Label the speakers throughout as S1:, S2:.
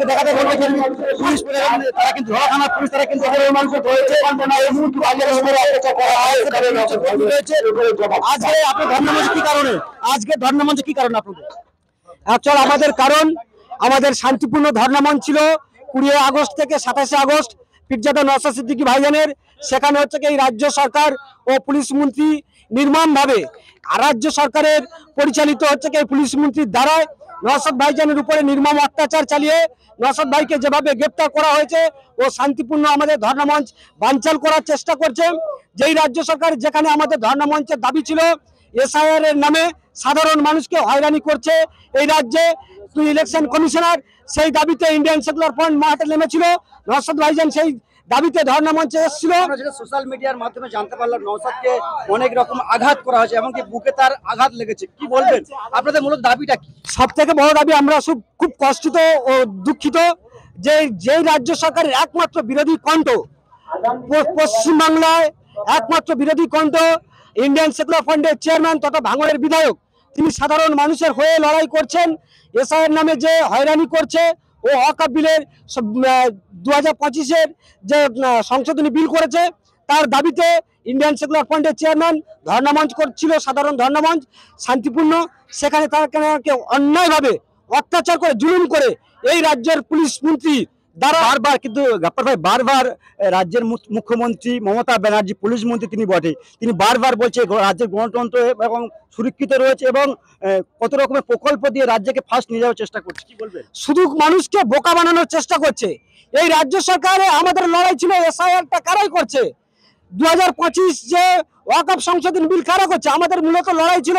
S1: দেখাতে বলবে পুলিশ তারা কিন্তু পুলিশ তারা কিন্তু আজকে আপনি ধর্ণামঞ্চে কি কারণে আজকে ধর্ণামঞ্চে কি কারণে আপনাদের অ্যাকচুয়াল আমাদের কারণ আমাদের শান্তিপূর্ণ ধর্ণামঞ্চ ছিল 20 আগস্ট থেকে 27 আগস্ট পীরজাদা নওশাদ সিদ্দিকী ভাইজানের। সেখানে হচ্ছে কি রাজ্য সরকার ও পুলিশ মন্ত্রী নির্মমভাবে রাজ্য সরকারের পরিচালিত হচ্ছে কি পুলিশ মন্ত্রীর দ্বারা নওশাদ ভাইজানের উপরে নির্মম অত্যাচার চালিয়ে নওশাদ ভাইকে যেভাবে গ্রেপ্তার করা হয়েছে ও শান্তিপূর্ণ আমাদের ধর্ণামঞ্চ বানচাল করার চেষ্টা করছে। যেই রাজ্য সরকার যেখানে আমাদের ধর্ণামঞ্চের দাবি ছিল এসআইআর এর নামে সাধারণ মানুষকে হয়রানি করছে এই রাজ্যে ইলেকশন কমিশনার, সেই দাবিতে ইন্ডিয়ান সেকুলার ফ্রন্ট মাঠে নেমেছিল। নওশাদ ভাইজান সেই দাবিতে ধর্ণামঞ্চে এসেছিল।
S2: সোশ্যাল মিডিয়ার মাধ্যমে জানতে পারলাম নওশাদকে অনেক রকম আঘাত করা হয়েছে, এমনকি বুকে তার আঘাত লেগেছে। কি বলবেন, আপনাদের মূলত দাবিটা কি?
S1: সব থেকে বড় দাবি, আমরা খুব কষ্টিত ও দুঃখিত যে যেই রাজ্য সরকারের একমাত্র বিরোধী কণ্ঠ পশ্চিমবাংলায়, একমাত্র বিরোধী কণ্ঠ ইন্ডিয়ান সেকুলার ফ্রন্টের চেয়ারম্যান তথা ভাঙড়ের বিধায়ক, তিনি সাধারণ মানুষের হয়ে লড়াই করছেন। এসআইআর নামে যে হয়রানি করছে ও ওয়াকফ বিলের 2025-এর যে সংশোধনী বিল করেছে তার দাবিতে ইন্ডিয়ান সেকুলার ফ্রন্টের চেয়ারম্যান ধর্ণামঞ্চ করছিল, সাধারণ ধর্ণামঞ্চ শান্তিপূর্ণ। সেখানে তাকে অন্যায়ভাবে অত্যাচার করে জুলুম করে এই রাজ্যের পুলিশ মন্ত্রী দ্বারা বারবার, কিন্তু গাপ্পার ভাই বারবার রাজ্যের মুখ্যমন্ত্রী মমতা ব্যানার্জি পুলিশ মন্ত্রী তিনি বটে, তিনি বারবার বলছে রাজ্যের গণতন্ত্র এবং সুরক্ষিত রয়েছে এবং কত রকমের প্রকল্প দিয়ে রাজ্যকে ফার্স্ট নিয়ে যাওয়ার চেষ্টা করছে। কি বলবেন? শুধু মানুষকে বোকা বানানোর চেষ্টা করছে এই রাজ্য সরকারে। আমাদের লড়াই ছিল এসআইআরটা কারাই করছে, 2025 যে ওয়াকফ সংশোধন বিল কারা করছে, আমাদের মূলত লড়াই ছিল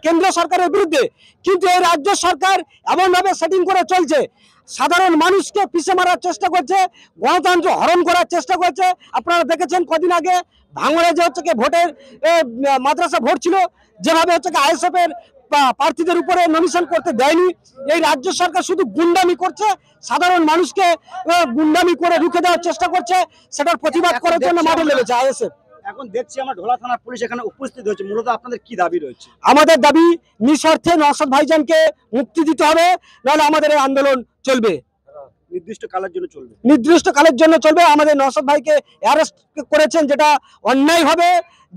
S1: কেন্দ্র সরকারের বিরুদ্ধে। কিন্তু এই রাজ্য সরকার এমনভাবে সেটিং করে চলছে, সাধারণ মানুষকে পিছিয়ে মারার চেষ্টা করছে, গণতন্ত্র হরণ করার চেষ্টা করছে। আপনারা দেখেছেন কদিন আগে ভাঙড়ে যে হচ্ছে ভোটের মাদ্রাসা ভোট ছিল, যেভাবে হচ্ছে আইএসএফ এর প্রার্থীদের উপরে নমিনেশন করতে দেয়নি। এই রাজ্য সরকার শুধু গুন্ডামি করছে, সাধারণ মানুষকে গুন্ডামি করে রুখে দেওয়ার চেষ্টা করছে। সেটার প্রতিবাদ করার জন্য মাঠে লেগেছে আইএসএফ।
S2: এখন দেখছি আমরা ঢোলা থানার পুলিশ এখানে উপস্থিত হয়েছে। মূলত আপনাদের কি দাবি রয়েছে?
S1: আমাদের দাবি নিঃস্বার্থে নওশাদ ভাইজানকে মুক্তি দিতে হবে, নাহলে আমাদের এই আন্দোলন চলবে,
S2: নির্দিষ্ট কালের জন্য চলবে,
S1: নির্দিষ্ট কালের জন্য চলবে। আমাদের নওশাদ ভাইকে অ্যারেস্ট করেছেন, যেটা অন্যায়ভাবে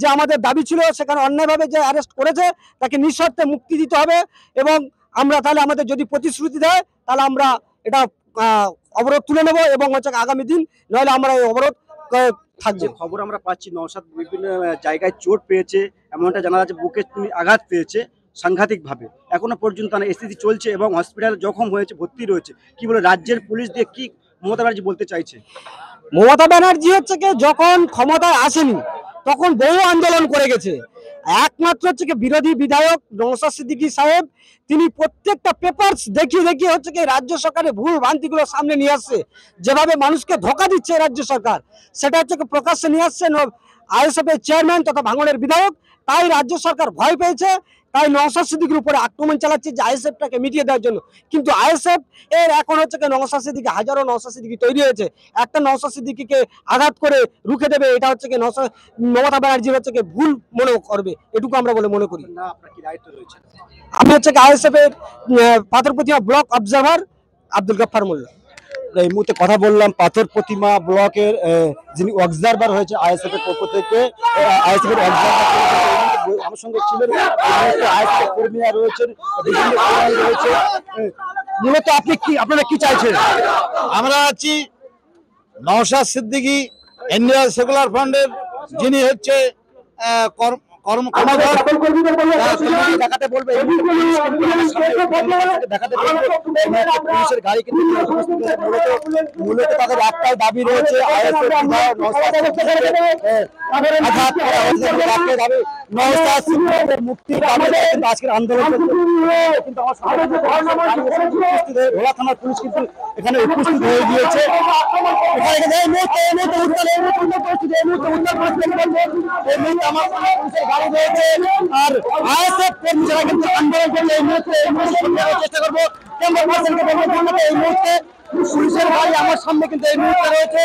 S1: যে আমাদের দাবি ছিল, সেখানে অন্যায়ভাবে যে অ্যারেস্ট করেছে তাকে নিঃস্বার্থে মুক্তি দিতে হবে। এবং আমরা তাহলে আমাদের যদি প্রতিশ্রুতি দেয় তাহলে আমরা এটা অবরোধ তুলে নেব এবং হচ্ছে আগামী দিন নইলে আমরা এই অবরোধ থাকছে।
S2: খবর আমরা পাচ্ছি নওশাদ বিভিন্ন জায়গায় চোট পেয়েছে, এমনটা জানা যাচ্ছে বুকে তিনি আঘাত পেয়েছে সাংঘাতিকভাবে। এখনো পর্যন্ত স্থিতি চলছে এবং হসপিটালে জখম হয়েছে, ভর্তি রয়েছে। কি বলে রাজ্যের পুলিশ দিয়ে কি মমতা ব্যানার্জি বলতে চাইছে?
S1: মমতা ব্যানার্জি হচ্ছে কি যখন ক্ষমতায় আসেনি তখন বহু আন্দোলন করে গেছে। একমাত্র হচ্ছে কি বিরোধী বিধায়ক নওশাদ সিদ্দিকী সাহেব, তিনি প্রত্যেকটা পেপারস দেখিয়ে দেখিয়ে হচ্ছে কি রাজ্য সরকারের ভুল ভ্রান্তিগুলো সামনে নিয়ে আসছে। যেভাবে মানুষকে ধোঁকা দিচ্ছে রাজ্য সরকার, সেটা হচ্ছে কি প্রকাশ্যে নিয়ে আসছে আইএসএফ এর চেয়ারম্যান তথা ভাঙড়ের বিধায়ক। তাই রাজ্য সরকার ভয় পেয়েছে, তাই নওশাদ সিদ্দিকীর উপরে আক্রমণ চালাচ্ছে যে আইএসএফটাকে মিটিয়ে দেওয়ার জন্য। কিন্তু আইএসএফ এর এখন হচ্ছে কি নওশাদ সিদ্দিকী, হাজারো নওশাদ সিদ্দিকী তৈরি হয়েছে, একটা নওশাদ সিদ্দিকীকে আঘাত করে রুখে দেবে, এটা হচ্ছে কি মমতা ব্যানার্জির হচ্ছে কি ভুল মনে করবে, এটুকু আমরা বলে মনে করি।
S2: না, আপনার কি দায়িত্ব রয়েছে?
S1: আমি হচ্ছে কি আইএসএফ এর পাথর প্রতিমা ব্লক অবজারভার আব্দুল গাফফার মোল্লা।
S2: এই মুহূর্তে কথা বললাম পাথর প্রতিমা ব্লকের যিনি অবজারভার হয়েছে আইএসএফ এর পক্ষ থেকে, আইএসএফ এর অবজারভার আমার সঙ্গে ছিলেন আইএসএফ কর্মীরা রয়েছেন, বিভিন্ন রয়েছে। মূলত আপনারা কি চাইছেন?
S3: আমরা আছি নওশাদ সিদ্দিকী ইন্ডিয়ান সেকুলার ফ্রন্টের, যিনি হচ্ছে
S2: দেখাতে বলবে পুলিশের গাড়ি, কিন্তু মূলত তাদের একটাই দাবি রয়েছে নওশাদ সিদ্দিকীর মুক্তির দাবিতে কিন্তু আজকের আন্দোলন চলছে। কিন্তু আমার সামনে উপস্থিত হয়ে ভোলা থানার পুলিশ কিন্তু এখানে উপস্থিত হয়ে গিয়েছে। এখানে এই মুহূর্তে আমার সামনে পুলিশের গাড়ি রয়েছে আর আইএসএফ কর্মী যারা কিন্তু আন্দোলন করছে এই মুহূর্তে চেষ্টা করবো কেন্দ্র পার্সনকে বলবো এই মুহূর্তে পুলিশের গাড়ি আমার সামনে কিন্তু এই মুহূর্তে রয়েছে।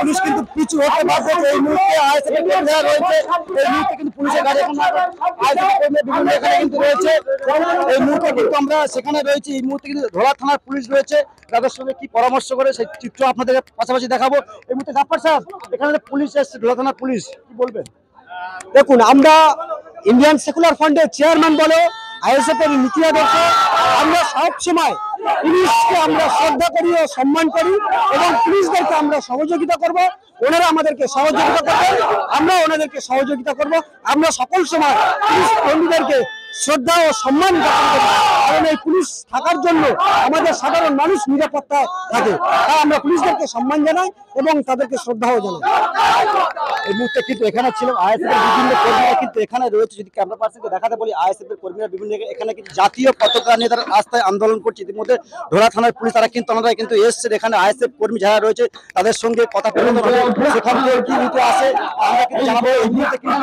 S2: পুলিশ কিন্তু পিছু হতে বাধ্য হচ্ছে এই মুহূর্তে। আইএসএফ এর কর্মীরা রয়েছে এই মুহূর্তে কিন্তু পুলিশের গাড়ি এখন আইএসএফ কর্মী বিভিন্ন এখানে কিন্তু রয়েছে। এই মুহূর্তে কিন্তু আমরা সেখানে রয়েছি। এই মুহূর্তে কিন্তু ধোলা থানার পুলিশ রয়েছে, তাদের সঙ্গে কি পরামর্শ করে সেই চিত্র আপনাদের পাশাপাশি দেখাবো। এই মুহূর্তে জাফর সাহেব এখানে পুলিশ এসছে, ধোলা থানার পুলিশ, কি বলবেন?
S1: দেখুন, আমরা ইন্ডিয়ান সেকুলার ফ্রন্টের চেয়ারম্যান বলে আইএসএফ এর নীতি আদর্শে আমরা সব সময় পুলিশকে আমরা শ্রদ্ধা করি ও সম্মান করি এবং পুলিশদেরকে আমরা সহযোগিতা করব। ওনারা আমাদেরকে সহযোগিতা করবেন, আমরা ওনাদেরকে সহযোগিতা করব। আমরা সকল সময় পুলিশ কর্মীদেরকে শ্রদ্ধা ও সম্মান জ্ঞাপন করি, কারণ এই পুলিশ থাকার জন্য আমাদের সাধারণ মানুষ নিরাপত্তা থাকে। তাই আমরা পুলিশদেরকে সম্মান জানাই এবং তাদেরকে শ্রদ্ধাও জানাই।
S2: এই মুহূর্তে কিন্তু এখানে ছিল আইএসএফ এর বিভিন্ন কর্মীরা কিন্তু এখানে রয়েছে। যদি ক্যামেরা পার্সনকে দেখাতে বলি, আইএসএফ এর কর্মীরা বিভিন্ন এখানে কিন্তু জাতীয় পতাকা নিয়ে তারা রাস্তায় আন্দোলন করছে। ইতিমধ্যে ধোলা থানার পুলিশ তারা কিন্তু কিন্তু এসছে। এখানে আইএসএফ কর্মী যারা রয়েছে তাদের সঙ্গে কথা বলতে হবে, সেখান থেকে কি নিতে আসে আমরা কিন্তু জানাবো। এই মুহূর্তে কিন্তু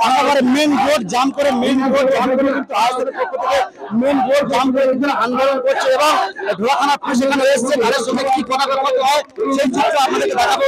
S2: একেবারে মেন রোড জাম করে কিন্তু আইএসএফ এর পক্ষ থেকে মেন রোড জাম করে কিন্তু আন্দোলন করছে এবং ধোলা থানার পুলিশ এখানে এসছে। তাদের সঙ্গে কি কথা বলতে হয় সেই চিত্র আপনাদেরকে দেখাবো।